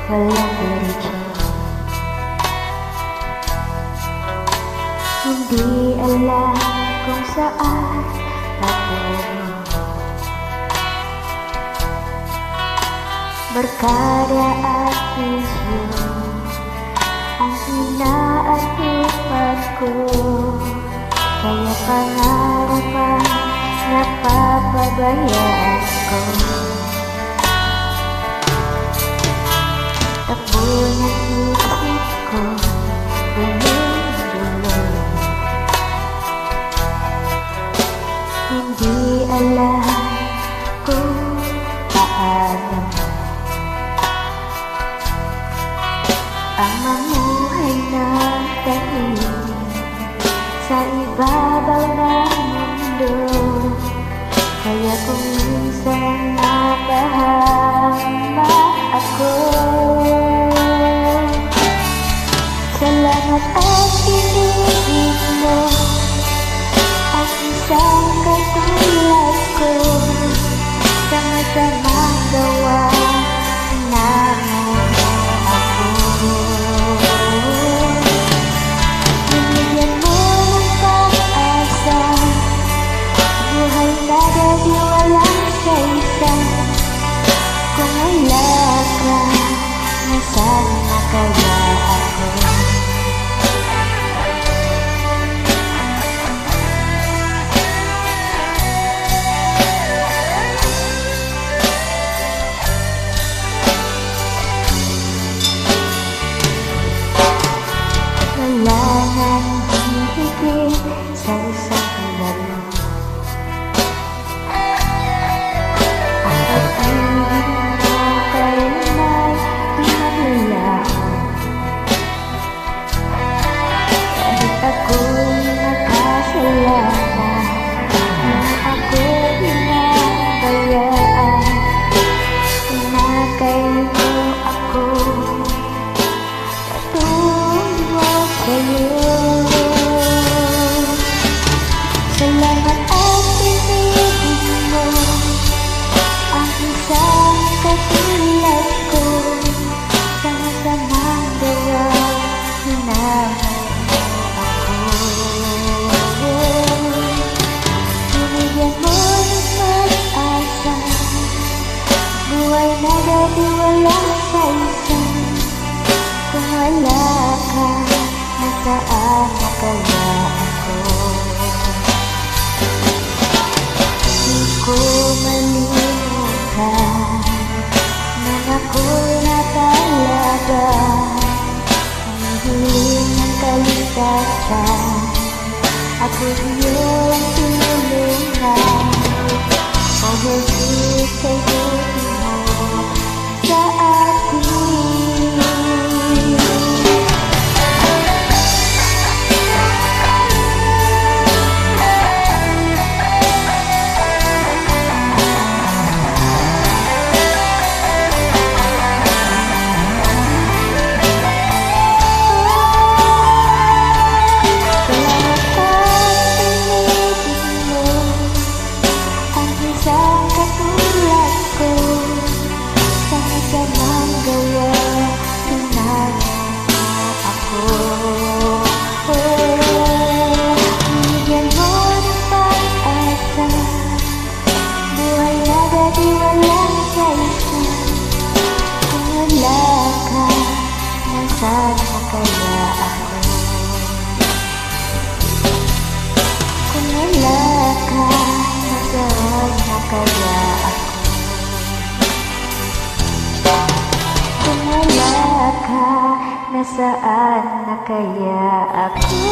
Walang diretso, hindi alam kung saan patungo. Barkada at bisyo ang inaatupan ko, kaya pangarap ang napapabayaan ko. Takbo ng isip ko, dulo-dulo, hindi alam kung paano ang mamuhay ng tahimik sa ibabaw ng mundo. Kaya kung minsan napahama ako, salamat at pinigil mo ang isang katulad ko. Sama-samang gawa namin ako. Binigyan mo ng pag-asa, buhay na dati walang sa-isa. Kung wala ka, nasaan na kaya ako? Wala nang hihigit sa isang laro. Ang pag-ibig mo kay may pinaglalaan. Kahit ako'y nakasalanan, nung ako'y pinabayaan, pinakay mo ako patungo sa'yo. Salamat at pinigil mo ang isang katulad ko. Sama-samang gawa namin ako. Binigyan mo ng pag-asa, buhay na dati walang sa-isa. Kung wala ka, nasaan na kaya ako? Di ko malimutan nung ako'y natalaga, humihiling ng kaligtasan, ako'y iyong tinulungan. O Jesus, kay buti mo sa akin. Nasaan na kaya ako? Kung wala ka, nasaan na kaya ako? Kung wala ka, nasaan na kaya ako?